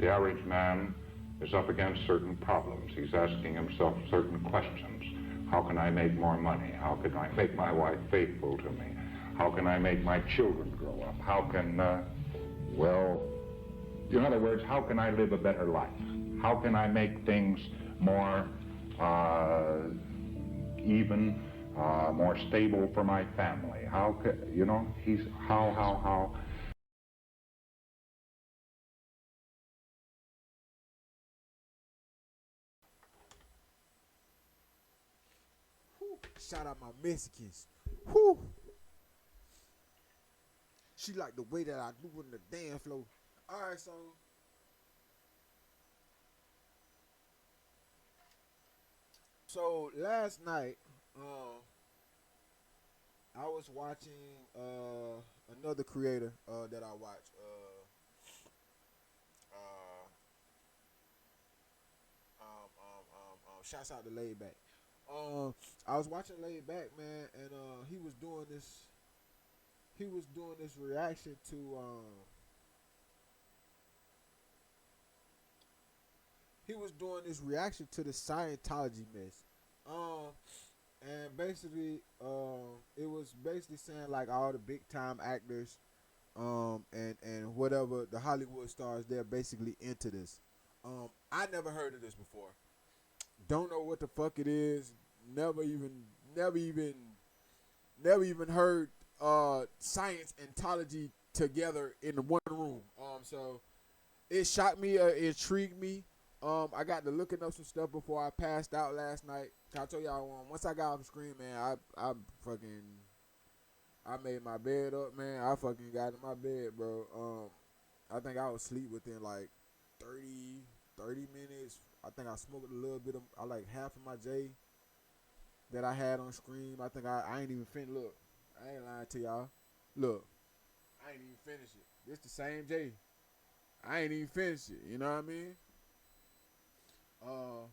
The average man is up against certain problems. He's asking himself certain questions. How can I make more money? How can I make my wife faithful to me? How can I make my children grow up? How can, well, in other words, how can I live a better life? How can I make things more even, more stable for my family? How can, you know, he's, how. Whew. Shout out my Mexicans. Whew. She like the way that I do in the dance floor. All right, so last night, I was watching another creator that I watch. Uh, Shouts out to Laid Back. I was watching Laid Back, man, and he was doing this. He was doing this reaction to. He was doing this reaction to the Scientology mess. Um, and basically, it was basically saying like all the big time actors, and whatever the Hollywood stars, they're basically into this. I never heard of this before. Don't know what the fuck it is. Never even, never even, never even heard science and ontology together in one room. So it shocked me. It intrigued me. I got to looking up some stuff before I passed out last night. I told y'all once I got off the screen, man, I fucking I made my bed up, man. I fucking got in my bed, bro. I think I was asleep within like 30 minutes. I think I smoked a little bit of, I like half of my J that I had on screen. I think I ain't even finished. Look, I ain't lying to y'all. Look, I ain't even finished it. This the same J. I ain't even finished it. You know what I mean? Uh,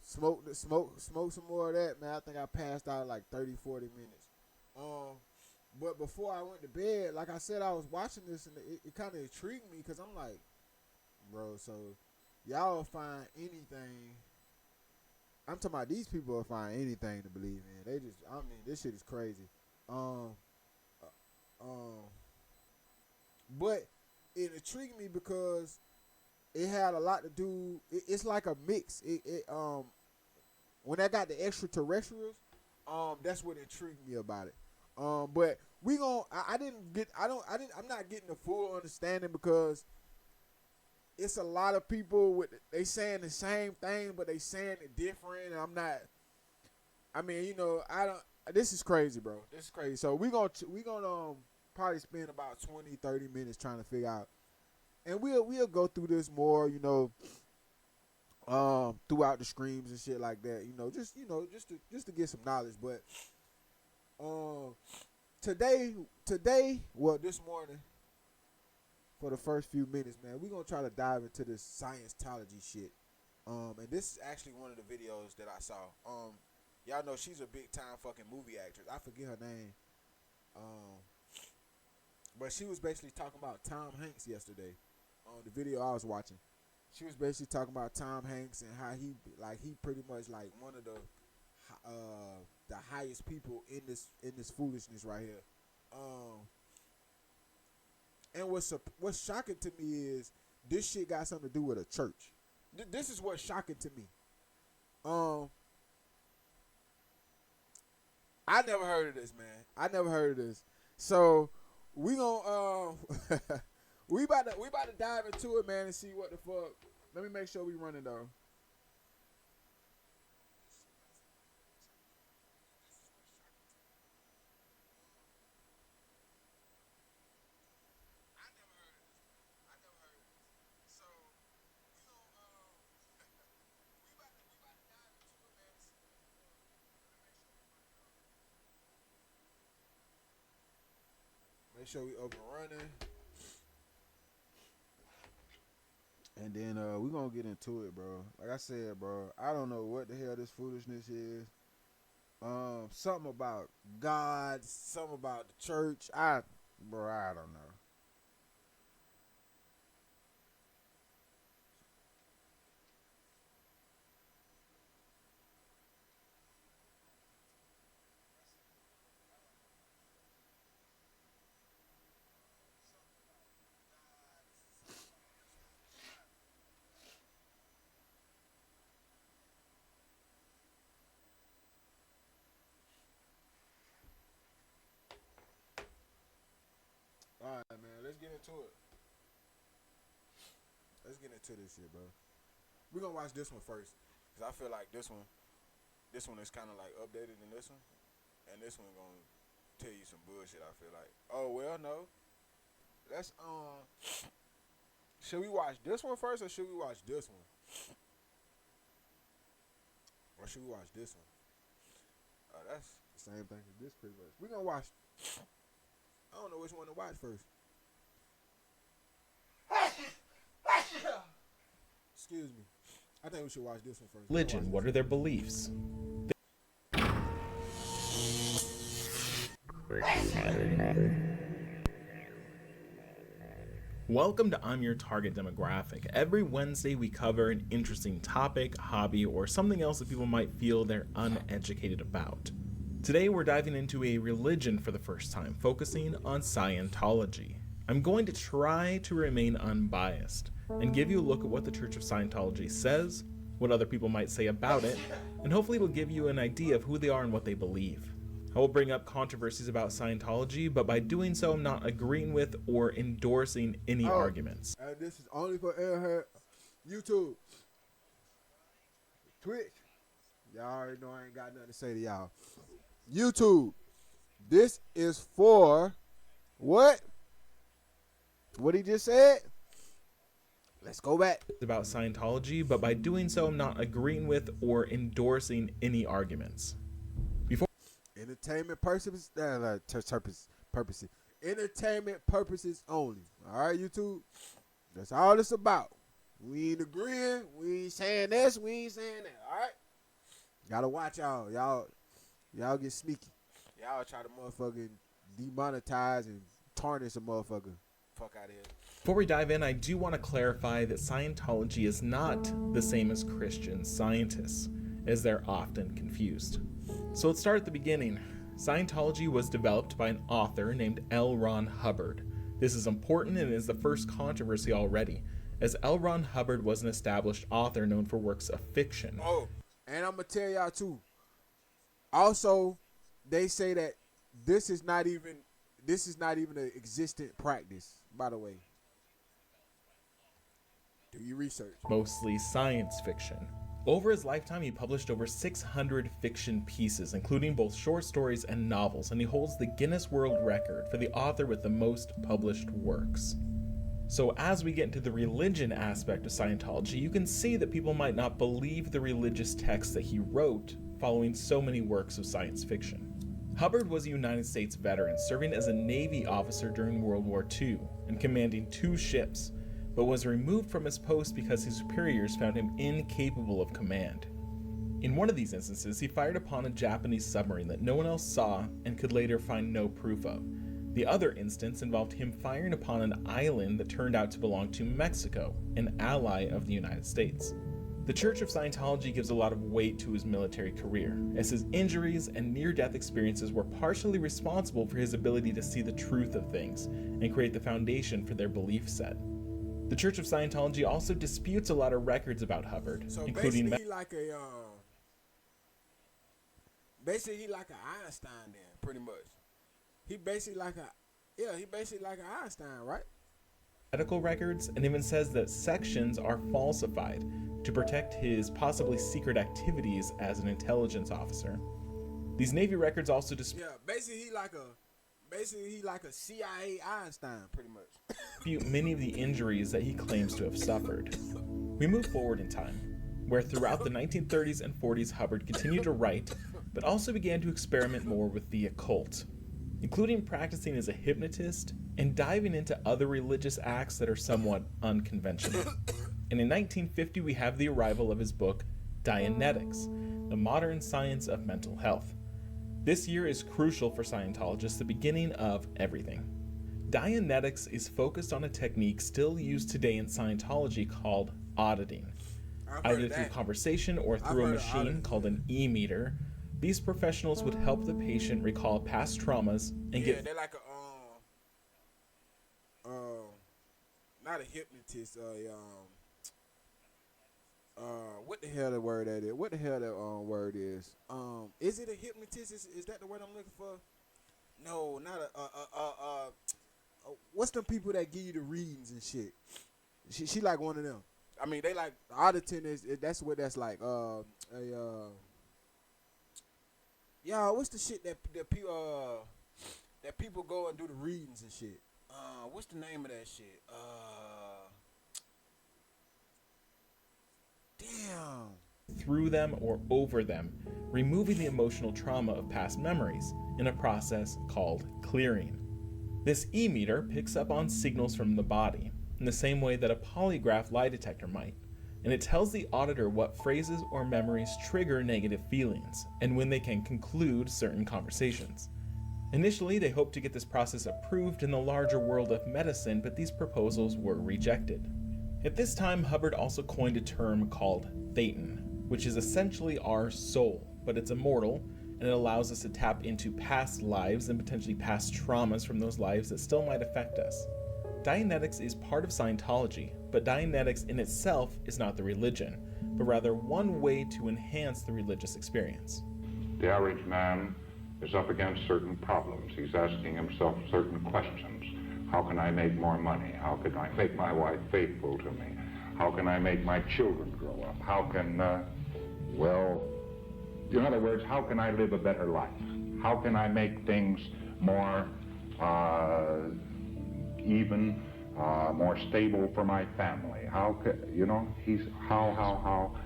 smoke some more of that, man. I think I passed out like 30, 40 minutes. Um, but before I went to bed, like I said, I was watching this and it kind of intrigued me because I'm like, bro, so y'all will find anything. I'm talking about these people will find anything to believe in. They just, I mean, this shit is crazy. Um, um, but it intrigued me because it had a lot to do. It's like a mix. When I got the extraterrestrials, that's what intrigued me about it. But we gon' I didn't get I'm not getting the full understanding because it's a lot of people with they saying the same thing but they saying it different and I'm not. I mean, I don't. This is crazy, bro. This is crazy. So we gonna probably spend about 20, 30 minutes trying to figure out, and we'll go through this more, throughout the streams and shit like that. Just to get some knowledge. But um, today, well, this morning for the first few minutes, man, we're gonna try to dive into this Scientology shit. And this is actually one of the videos that I saw. Y'all know she's a big time fucking movie actress. I forget her name. Um, but she was basically talking about Tom Hanks yesterday on the video I was watching. She was basically talking about Tom Hanks and how he pretty much like one of the highest people in this foolishness right here. Um, and what's shocking to me is this shit got something to do with a church. This is what's shocking to me. Um, I never heard of this, man. I never heard of this. So we gonna we about to dive into it, man, and see what the fuck. Let me make sure we running though. I never heard of this, man. I never heard of this. So we gonna we about to dive into it, man, and see what the fuck. Let me make sure we running though. Make sure we open running, and then we gonna get into it, bro. Like I said, bro, I don't know what the hell this foolishness is. Something about God, something about the church. Bro, I don't know. get into it. Let's get into this shit, bro. We're gonna watch this one first, cause I feel like this one is kind of like updated than this one, and this one gonna tell you some bullshit. I feel like. Oh well, no. Let's Should we watch this one first, or should we watch this one? Or should we watch this one? That's the same thing as this, pretty much. We're gonna watch. I don't know which one to watch first. Excuse me. I think we should watch this one first. Religion, what are their beliefs? Welcome to I'm Your Target Demographic. Every Wednesday we cover an interesting topic, hobby, or something else that people might feel they're uneducated about. Today we're diving into a religion for the first time, focusing on Scientology. I'm going to try to remain unbiased and give you a look at what the Church of Scientology says, what other people might say about it, and hopefully it'll give you an idea of who they are and what they believe. I will bring up controversies about Scientology, but by doing so, I'm not agreeing with or endorsing any arguments. This is only for YouTube, Twitch. Y'all already know I ain't got nothing to say to y'all. YouTube, this is for what? What he just said? Let's go back. About Scientology, but by doing so, I'm not agreeing with or endorsing any arguments. Entertainment purposes, purposes. Entertainment purposes only. All right, YouTube. That's all it's about. We ain't agreeing. We ain't saying this. We ain't saying that. All right. Gotta watch y'all. Y'all get sneaky. Y'all try to motherfucking demonetize and tarnish a motherfucker. Fuck out of here. Before we dive in, I do want to clarify that Scientology is not the same as Christian Scientists, as they're often confused. So let's start at the beginning. Scientology was developed by an author named L. Ron Hubbard. This is important and is the first controversy already, as L. Ron Hubbard was an established author known for works of fiction. Oh, and I'm going to tell y'all too. Also, they say that this is not even an existent practice, by the way. Do your research. Mostly science fiction. Over his lifetime, he published over 600 fiction pieces, including both short stories and novels, and he holds the Guinness World Record for the author with the most published works. So as we get into the religion aspect of Scientology, you can see that people might not believe the religious texts that he wrote following so many works of science fiction. Hubbard was a United States veteran, serving as a Navy officer during World War II and commanding 2 ships, but was removed from his post because his superiors found him incapable of command. In one of these instances, he fired upon a Japanese submarine that no one else saw and could later find no proof of. The other instance involved him firing upon an island that turned out to belong to Mexico, an ally of the United States. The Church of Scientology gives a lot of weight to his military career, as his injuries and near-death experiences were partially responsible for his ability to see the truth of things and create the foundation for their belief set. The Church of Scientology also disputes a lot of records about Hubbard, so including basically he like an Einstein then, pretty much. He basically like an Einstein, right? medical records, and even says that sections are falsified to protect his possibly secret activities as an intelligence officer. These Navy records also dispute basically he like a CIA Einstein, pretty much. many of the injuries that he claims to have suffered. We move forward in time, where throughout the 1930s and 40s Hubbard continued to write, but also began to experiment more with the occult, including practicing as a hypnotist and diving into other religious acts that are somewhat unconventional. And in 1950 we have the arrival of his book, Dianetics, the modern science of mental health. This year is crucial for Scientologists, the beginning of everything. Dianetics is focused on a technique still used today in Scientology called auditing. Either through conversation or through a machine called an e-meter, these professionals would help the patient recall past traumas and get... they're like not a hypnotist, what the hell the word that is? What the hell that word is? Is it a hypnotist? Is that the word I'm looking for? No, not what's them people that give you the readings and shit? She like one of them. I mean, they like auditing that's what that's like. Yeah, what's the shit that people go and do the readings and shit? What's the name of that shit? Damn. Through them or over them, removing the emotional trauma of past memories in a process called clearing. This e-meter picks up on signals from the body in the same way that a polygraph lie detector might, and it tells the auditor what phrases or memories trigger negative feelings and when they can conclude certain conversations. Initially, they hoped to get this process approved in the larger world of medicine, but these proposals were rejected. At this time, Hubbard also coined a term called Thetan, which is essentially our soul, but it's immortal, and it allows us to tap into past lives and potentially past traumas from those lives that still might affect us. Dianetics is part of Scientology, but Dianetics in itself is not the religion, but rather one way to enhance the religious experience. The average man is up against certain problems. He's asking himself certain questions. How can I make more money? How can I make my wife faithful to me? How can I make my children grow up? How can, in other words, how can I live a better life? How can I make things more even, more stable for my family? How, how?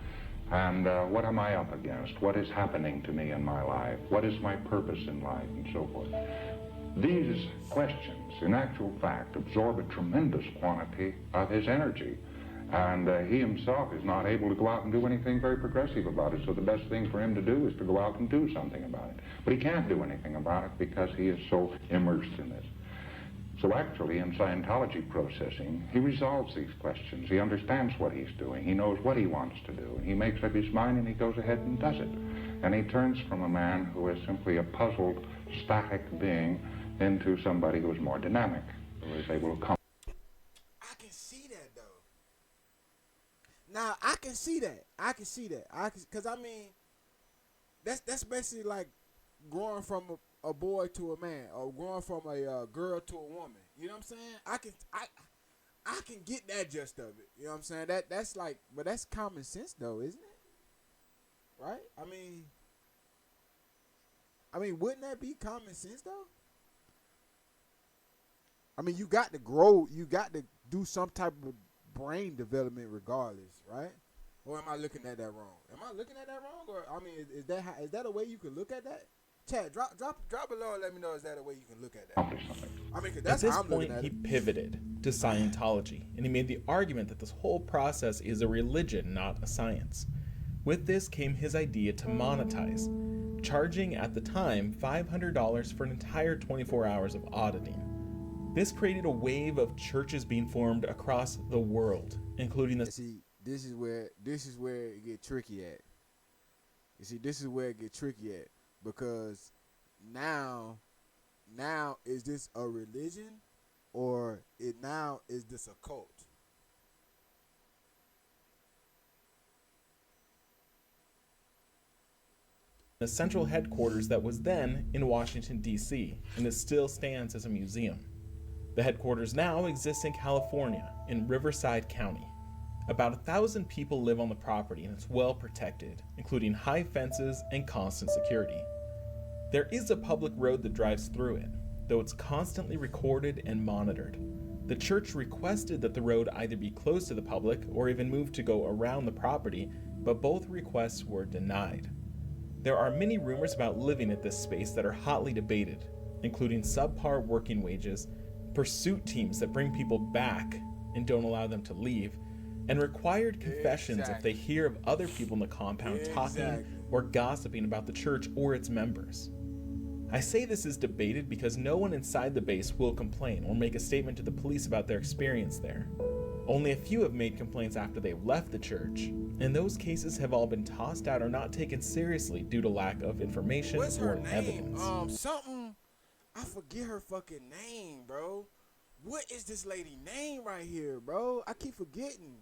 And what am I up against? What is happening to me in my life? What is my purpose in life? And so forth. These questions, in actual fact, absorb a tremendous quantity of his energy. And he himself is not able to go out and do anything very progressive about it. So the best thing for him to do is to go out and do something about it. But he can't do anything about it because he is so immersed in it. So actually, in Scientology processing, he resolves these questions. He understands what he's doing. He knows what he wants to do. And he makes up his mind and he goes ahead and does it. And he turns from a man who is simply a puzzled, static being into somebody who is more dynamic, who is able to come. I can see that, though. Now, I can see that. Because, I mean, that's basically like growing from a boy to a man, or growing from a girl to a woman. You know what I'm saying? I can get that gist of it. You know what I'm saying? That's like, but that's common sense, though, isn't it? Right? I mean, wouldn't that be common sense, though? I mean, you got to grow. You got to do some type of brain development regardless, right? Or am I looking at that wrong? Am I looking at that wrong? Or, I mean, is that a way you can look at that? Chad, drop below and let me know, is that a way you can look at that? I mean, 'cause that's at this how I'm looking point, at he it. pivoted to Scientology, and he made the argument that this whole process is a religion, not a science. With this came his idea to monetize, charging at the time $500 for an entire 24 hours of auditing. This created a wave of churches being formed across the world, including the... See, this is where it get tricky at. You see, this is where it get tricky at, because now is this a religion, or is this a cult? the central headquarters that was then in Washington, D.C., and it still stands as a museum. The headquarters now exists in California, in Riverside County. About 1,000 people live on the property, and it's well protected, including high fences and constant security. There is a public road that drives through it, though it's constantly recorded and monitored. The church requested that the road either be closed to the public or even moved to go around the property, but both requests were denied. There are many rumors about living at this space that are hotly debated, including subpar working wages, pursuit teams that bring people back and don't allow them to leave, and required confessions if they hear of other people in the compound talking or gossiping about the church or its members. I say this is debated because no one inside the base will complain or make a statement to the police about their experience there. Only a few have made complaints after they've left the church, and those cases have all been tossed out or not taken seriously due to lack of information or evidence. I forget her fucking name, bro. What is this lady name right here, bro? I keep forgetting.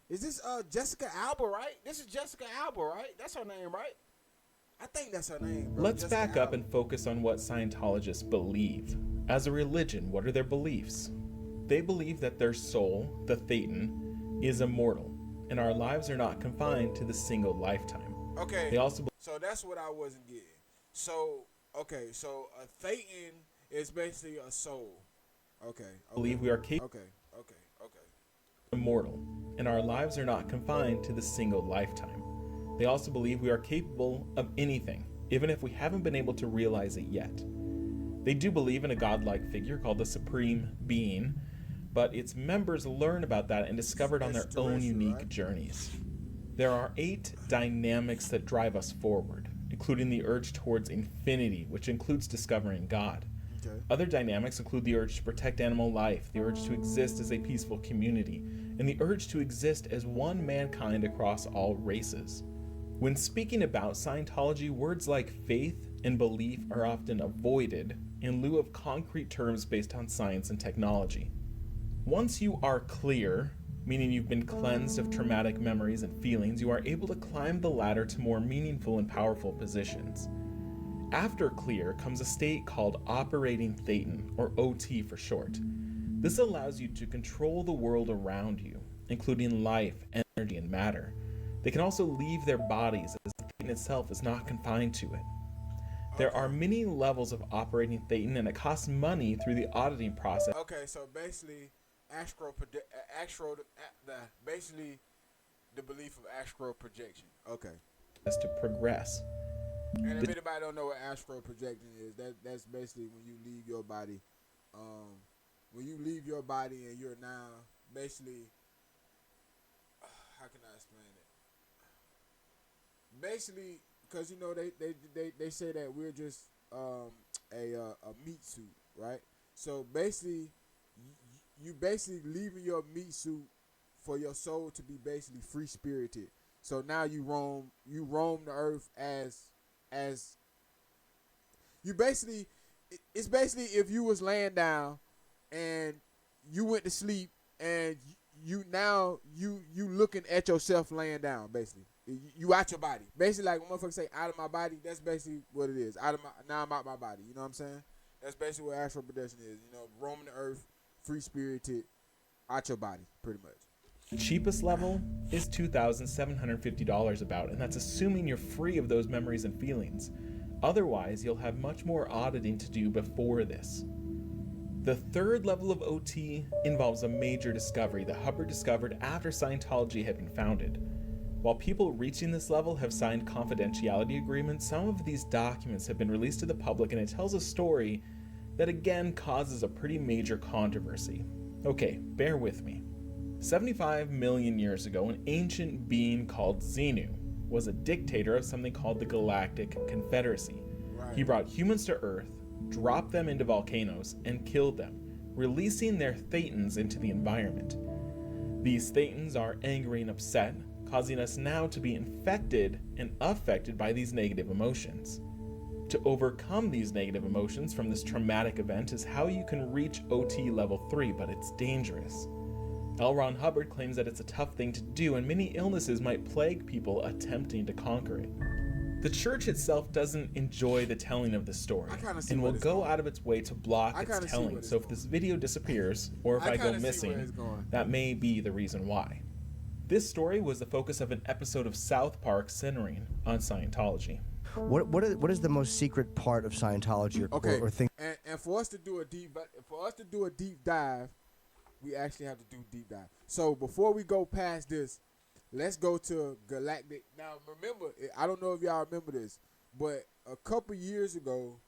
Is this Jessica Alba, right? This is Jessica Alba, right? That's her name, right? I think that's her name, bro. Let's Jessica back up Alba. and focus on what Scientologists believe. As a religion, what are their beliefs? They believe that their soul, the Thetan, is immortal, and our lives are not confined to the single lifetime. Okay. They also So that's what I wasn't getting. So okay, so a Thetan is basically a soul. Okay. believe we are capable Okay. immortal, and our lives are not confined to the single lifetime. They also believe we are capable of anything, even if we haven't been able to realize it yet. They do believe in a godlike figure called the Supreme Being, but its members learn about that and discover it on their own unique journeys. There are 8 dynamics that drive us forward, including the urge towards infinity, which includes discovering God. Okay. Other dynamics include the urge to protect animal life, the urge to exist as a peaceful community, and the urge to exist as one mankind across all races. When speaking about Scientology, words like faith and belief are often avoided in lieu of concrete terms based on science and technology. Once you are clear, meaning you've been cleansed of traumatic memories and feelings, you are able to climb the ladder to more meaningful and powerful positions. After clear comes a state called operating Thetan, or OT for short. This allows you to control the world around you, including life, energy, and matter. They can also leave their bodies, as the Thetan itself is not confined to it. There are many levels of operating Thetan, and it costs money through the auditing process. Okay, so basically, basically the belief of astral projection. Okay. To progress. And if anybody don't know what astral projection is, that's basically when you leave your body. When you leave your body and you're now basically, how can I explain it? Basically, because you know they say that we're just a meat suit, right? So basically, you basically leaving your meat suit for your soul to be basically free spirited. So now you roam the earth as you basically, it's basically if you was laying down and you went to sleep and you looking at yourself laying down. Basically you out your body, basically, like when motherfuckers say out of my body. That's basically what it is. Now I'm out my body, you know what I'm saying? That's basically what astral projection is, you know, roaming the earth, free spirited, out your body, pretty much. The cheapest level is $2,750 about, and that's assuming you're free of those memories and feelings. Otherwise, you'll have much more auditing to do before this. The third level of OT involves a major discovery that Hubbard discovered after Scientology had been founded. While people reaching this level have signed confidentiality agreements, some of these documents have been released to the public, and it tells a story that again causes a pretty major controversy. Okay, bear with me. 75 million years ago, an ancient being called Xenu was a dictator of something called the Galactic Confederacy. Right. He brought humans to Earth, dropped them into volcanoes, and killed them, releasing their Thetans into the environment. These Thetans are angry and upset, causing us now to be infected and affected by these negative emotions. To overcome these negative emotions from this traumatic event is how you can reach OT level 3, but it's dangerous. L. Ron Hubbard claims that it's a tough thing to do, and many illnesses might plague people attempting to conquer it. The church itself doesn't enjoy the telling of the story, and will go out of its way to block its telling. So if this video disappears, or if I go missing, that may be the reason why. This story was the focus of an episode of South Park centering on Scientology. What is the most secret part of Scientology, or thing? And for us to do a deep dive, we actually have to do deep dive. So before we go past this, let's go to Galactic. Now remember, I don't know if y'all remember this, but a couple years ago,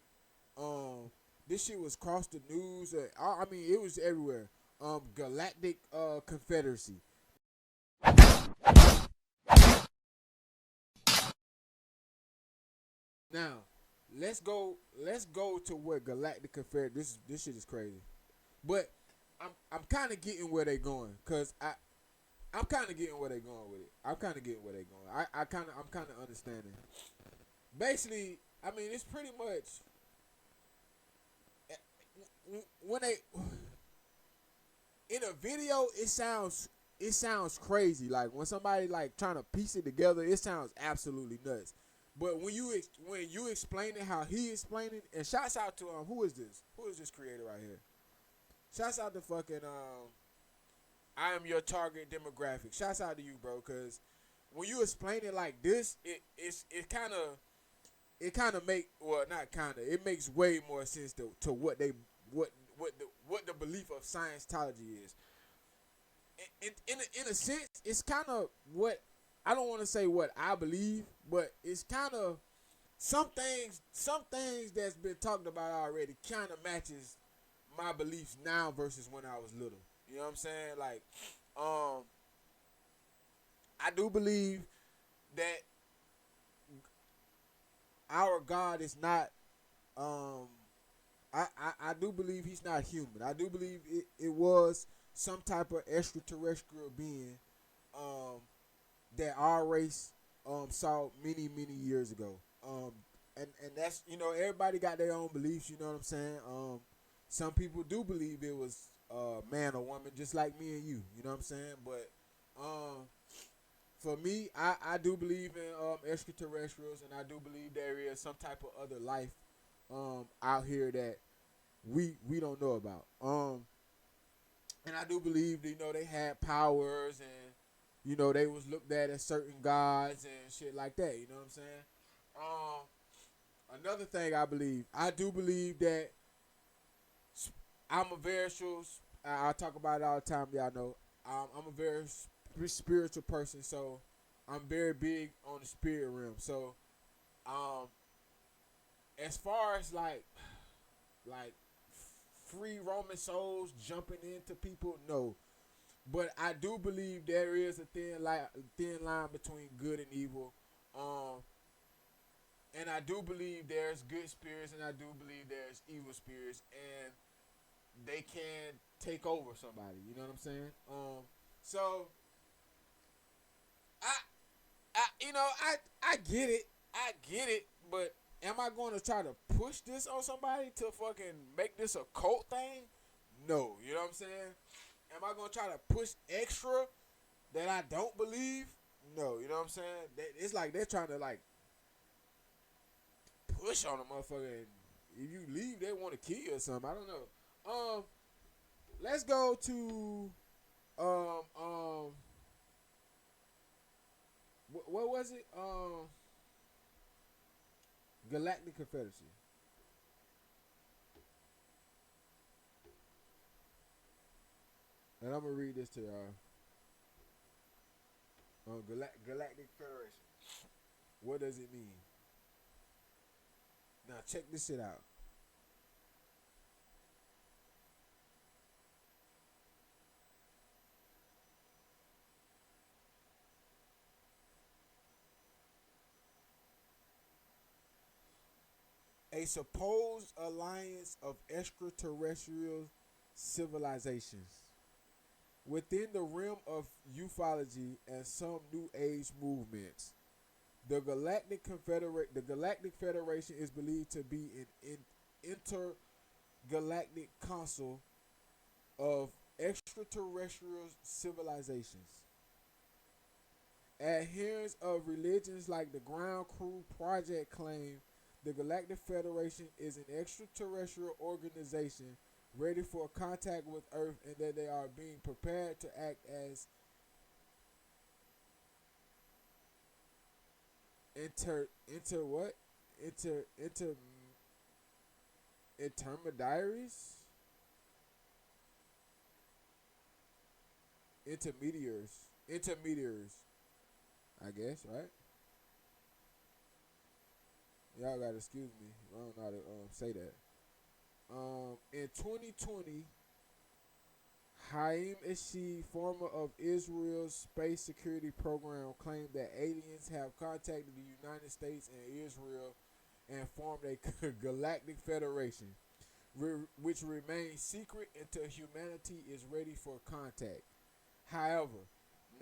this shit was across the news. I mean, it was everywhere. Galactic Confederacy. Now, let's go to where Galactic Confederacy. This shit is crazy, but I'm kind of getting where they going, cause I'm kind of getting where they going with it. I'm kind of getting where they going. I'm kind of understanding. Basically, I mean, it's pretty much when they in a video, it sounds crazy. Like when somebody like trying to piece it together, it sounds absolutely nuts. But when you explain it how he explained it, and shouts out to who is this? Who is this creator right here? Shouts out to fucking I am your target demographic. Shouts out to you, bro, because when you explain it like this, it kind of make, well, not kind of, it makes way more sense to what the belief of Scientology is. In a sense, it's kind of what, I don't want to say what I believe, but it's kind of some things that's been talked about already kind of matches my beliefs now versus when I was little. You know what I'm saying? Like, I do believe that our God is not. I do believe he's not human. I do believe it was some type of extraterrestrial being that our race saw many years ago. And that's, everybody got their own beliefs. You know what I'm saying? Some people do believe it was man or woman, just like me and you. You know what I'm saying? But for me, I do believe in extraterrestrials, and I do believe there is some type of other life out here that we don't know about. And I do believe that, they had powers, and they was looked at as certain gods and shit like that. You know what I'm saying? Another thing I do believe that I'm a very I talk about it all the time. Y'all know I'm a very spiritual person, so I'm very big on the spirit realm. So, as far as like free Roman souls jumping into people, no. But I do believe there is a thin line between good and evil. And I do believe there's good spirits, and I do believe there's evil spirits, and they can take over somebody. You know what I'm saying? So I get it. I get it, but am I going to try to push this on somebody to fucking make this a cult thing? No. You know what I'm saying? Am I going to try to push extra that I don't believe? No. You know what I'm saying? It's like they're trying to like push on a motherfucker, and if you leave, they want to kill you or something. I don't know. Let's go to what was it? Galactic Confederacy. And I'm gonna read this to y'all. Galactic Federation. What does it mean? Now check this shit out. A supposed alliance of extraterrestrial civilizations within the realm of ufology and some New Age movements. The Galactic Federation is believed to be an intergalactic council of extraterrestrial civilizations. Adherents of religions like the Ground Crew Project claim the Galactic Federation is an extraterrestrial organization ready for contact with Earth, and that they are being prepared to act as intermediaries, intermediaries, I guess, right? Y'all gotta excuse me. I don't know how to say that. In 2020, Haim Eshi, former of Israel's space security program, claimed that aliens have contacted the United States and Israel and formed a galactic federation, which remains secret until humanity is ready for contact. However,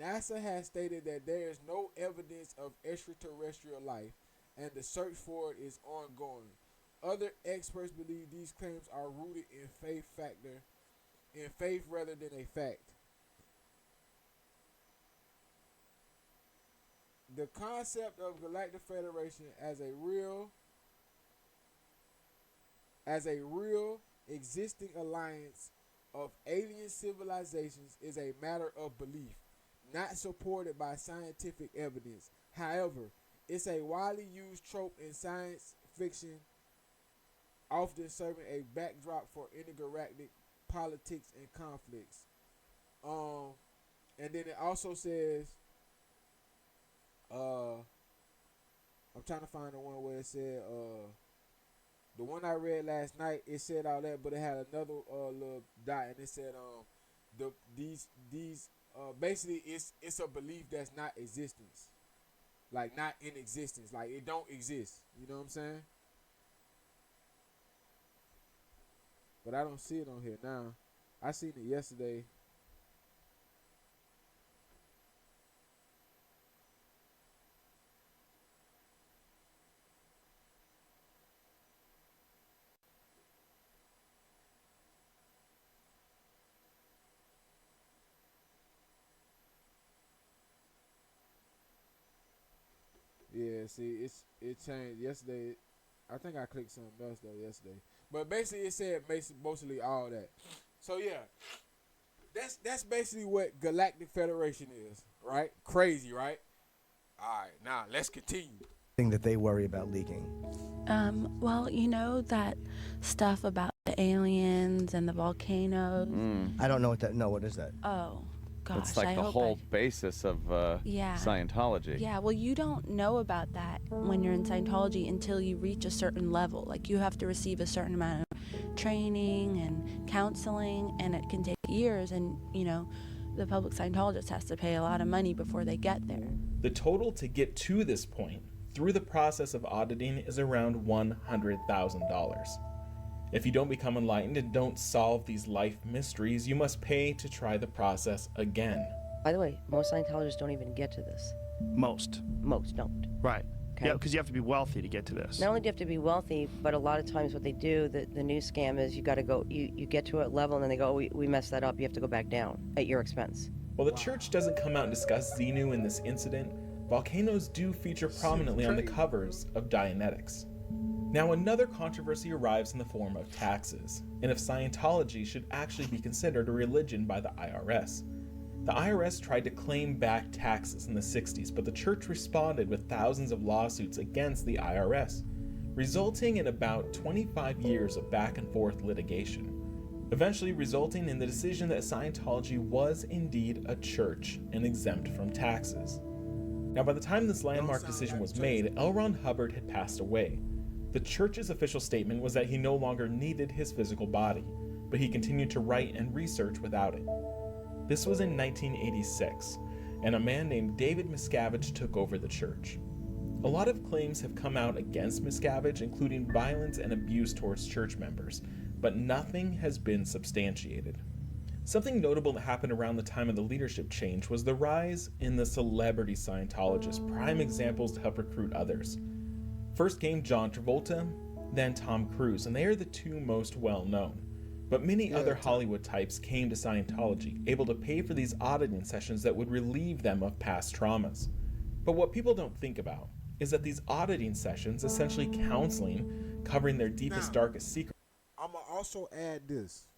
NASA has stated that there is no evidence of extraterrestrial life, and the search for it is ongoing. Other experts believe these claims are rooted in faith rather than a fact. the concept of Galactic Federation as a real existing alliance of alien civilizations is a matter of belief, not supported by scientific evidence. However, it's a widely used trope in science fiction, often serving a backdrop for intergalactic politics and conflicts. And then it also says, I'm trying to find the one where it said, the one I read last night, it said all that, but it had another little dot, and it said, these basically it's a belief that's not existence, like not in existence, like it don't exist. You know what I'm saying? But I don't see it on here now. I seen it yesterday. Yeah, see, it changed yesterday. I think I clicked something else though yesterday, but basically it said mostly all that. So yeah, that's basically what Galactic Federation is, right? Crazy, right? All right, now let's continue. Thing that they worry about leaking. Well, you know that stuff about the aliens and the volcanoes. I don't know what that. No, what is that? Oh, gosh, It's like I the hope whole basis of Yeah. Scientology. Yeah, well, you don't know about that when you're in Scientology until you reach a certain level. Like, you have to receive a certain amount of training and counseling, and it can take years, and, you know, the public Scientologist has to pay a lot of money before they get there. The total to get to this point through the process of auditing is around $100,000. If you don't become enlightened and don't solve these life mysteries, you must pay to try the process again. By the way, most Scientologists don't even get to this. Most. Most don't. Right. Okay. Yeah, because you have to be wealthy to get to this. Not only do you have to be wealthy, but a lot of times what they do, the new scam is you got to go, you get to a level and then they go, oh, we messed that up, you have to go back down at your expense. While the church doesn't come out and discuss Xenu in this incident, volcanoes do feature prominently on the covers of Dianetics. Now, another controversy arrives in the form of taxes, and if Scientology should actually be considered a religion by the IRS. The IRS tried to claim back taxes in the 60s, but the church responded with thousands of lawsuits against the IRS, resulting in about 25 years of back and forth litigation, eventually resulting in the decision that Scientology was indeed a church and exempt from taxes. Now, by the time this landmark decision was made, L. Ron Hubbard had passed away. The church's official statement was that he no longer needed his physical body, but he continued to write and research without it. This was in 1986, and a man named David Miscavige took over the church. A lot of claims have come out against Miscavige, including violence and abuse towards church members, but nothing has been substantiated. Something notable that happened around the time of the leadership change was the rise in the celebrity Scientologists, prime examples to help recruit others. First came John Travolta, then Tom Cruise, and they are the two most well-known. But many other Hollywood types came to Scientology, able to pay for these auditing sessions that would relieve them of past traumas. But what people don't think about is that these auditing sessions, essentially counseling, covering their deepest, darkest secrets. I'm going to also add this.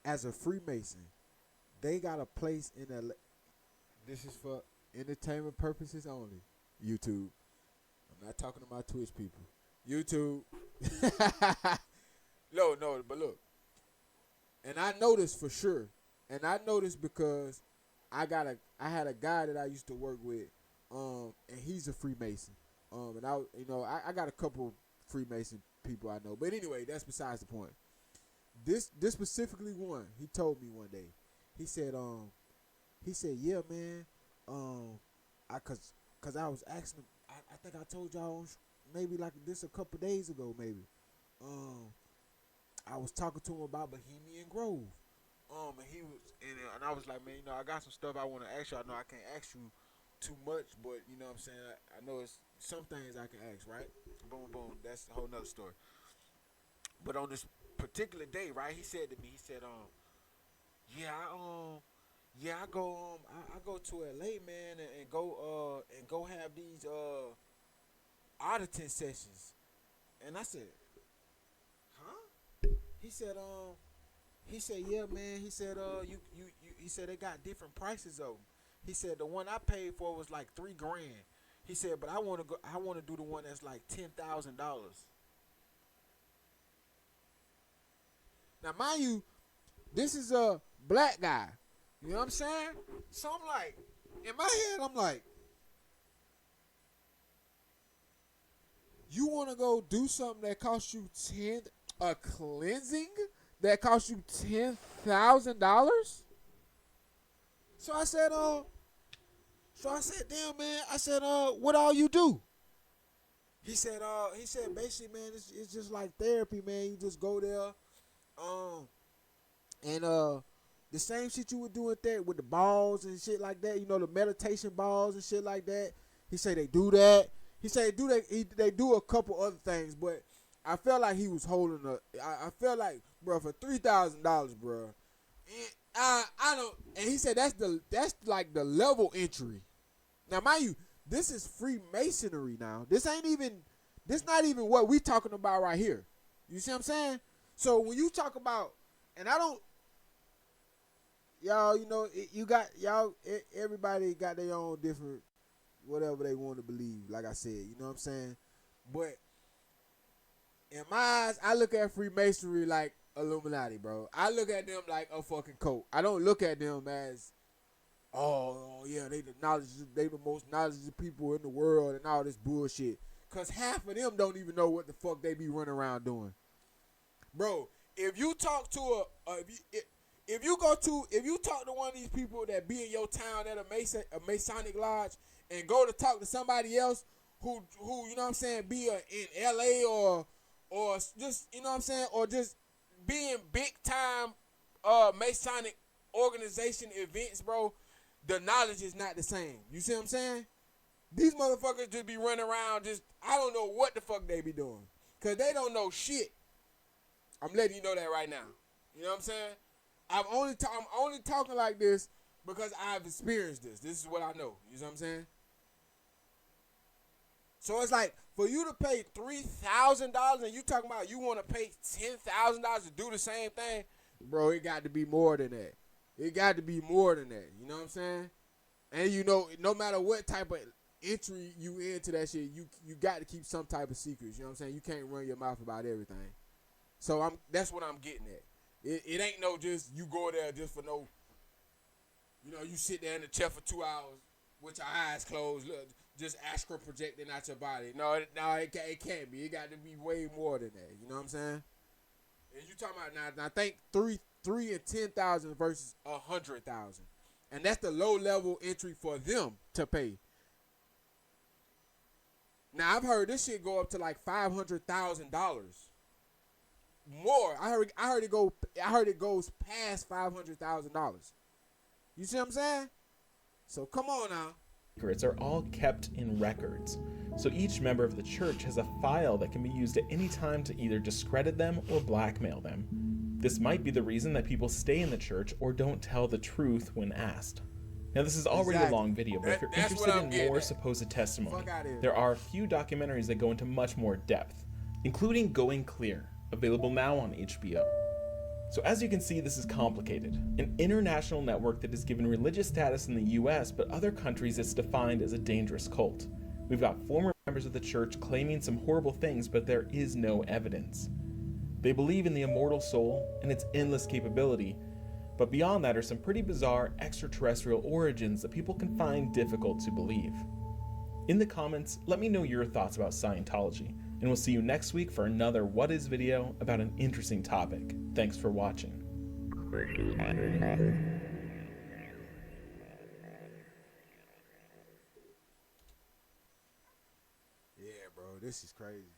As a Freemason, they got a place in a... This is for entertainment purposes only. YouTube. I'm not talking to my Twitch people. YouTube. No, but look. And I know this for sure. And I know this because I had a guy that I used to work with, and he's a Freemason. And I got a couple Freemason people I know. But anyway, that's besides the point. This specifically one, he told me one day. He said, yeah, man, cause I was asking him, I think I told y'all maybe like this a couple days ago, maybe. I was talking to him about Bohemian Grove. And he was, and I was like, man, I got some stuff I want to ask you. I know I can't ask you too much, but you know what I'm saying? I know it's some things I can ask, right? Boom, boom. That's a whole nother story. But on this particular day, right, he said to me, he said, yeah, I go to LA, man, and go have these auditing sessions. And I said, huh? He said, yeah, man. He said, he said they got different prices of them. He said the one I paid for was like $3,000. He said, but I want to do the one that's like $10,000. Now, mind you, this is a black guy. You know what I'm saying? So I'm like, in my head, I'm like, you want to go do something that costs you a cleansing that costs you $10,000? So I said, damn, man. I said, what all you do? He said, basically, man, it's just like therapy, man. You just go there, and the same shit you would do with that with the balls and shit like that. You know, the meditation balls and shit like that. He said they do that. He said they do a couple other things, but I felt like he was holding I felt like, bro, for $3,000, bro. I don't. And he said that's like the level entry. Now, mind you, this is Freemasonry. Now, this not even what we talking about right here. You see what I'm saying? So when you talk about, and I don't, y'all, you know, everybody got their own different whatever they want to believe. Like I said, you know what I'm saying? But in my eyes, I look at Freemasonry like Illuminati, bro. I look at them like a fucking cult. I don't look at them as, oh yeah, they the most knowledgeable people in the world and all this bullshit. Cause half of them don't even know what the fuck they be running around doing, bro. If you talk to if you talk to one of these people that be in your town at a Masonic lodge and go to talk to somebody else who you know what I'm saying, be in LA or just, you know what I'm saying, or just be in big time Masonic organization events, bro, the knowledge is not the same. You see what I'm saying? These motherfuckers just be running around just, I don't know what the fuck they be doing. Cause they don't know shit. I'm letting you know that right now. You know what I'm saying? I'm only talking like this because I've experienced this. This is what I know. You know what I'm saying? So it's like, for you to pay $3,000 and you talking about you want to pay $10,000 to do the same thing, bro, it got to be more than that. It got to be more than that. You know what I'm saying? And you know, no matter what type of entry you into that shit, you got to keep some type of secrets. You know what I'm saying? You can't run your mouth about everything. So that's what I'm getting at. It ain't no just you go there just for no, you know, you sit there in the chair for 2 hours with your eyes closed, look, just astral projecting out your body. No, it can't be. It got to be way more than that. You know what I'm saying? And you talking about now think three and 10,000 versus 100,000, and that's the low level entry for them to pay. Now I've heard this shit go up to like $500,000. More. I heard it goes past $500,000. You see what I'm saying? So come on now. Secrets are all kept in records, so each member of the church has a file that can be used at any time to either discredit them or blackmail them. This might be the reason that people stay in the church or don't tell the truth when asked. Now, this is already a long video, but if you're interested in more supposed testimony, there are a few documentaries that go into much more depth, including Going Clear, available now on HBO. So as you can see, this is complicated. An international network that is given religious status in the US, but other countries it's defined as a dangerous cult. We've got former members of the church claiming some horrible things, but there is no evidence. They believe in the immortal soul and its endless capability, but beyond that are some pretty bizarre extraterrestrial origins that people can find difficult to believe. In the comments, let me know your thoughts about Scientology, and we'll see you next week for another What Is video about an interesting topic. Thanks for watching. Yeah, bro, this is crazy.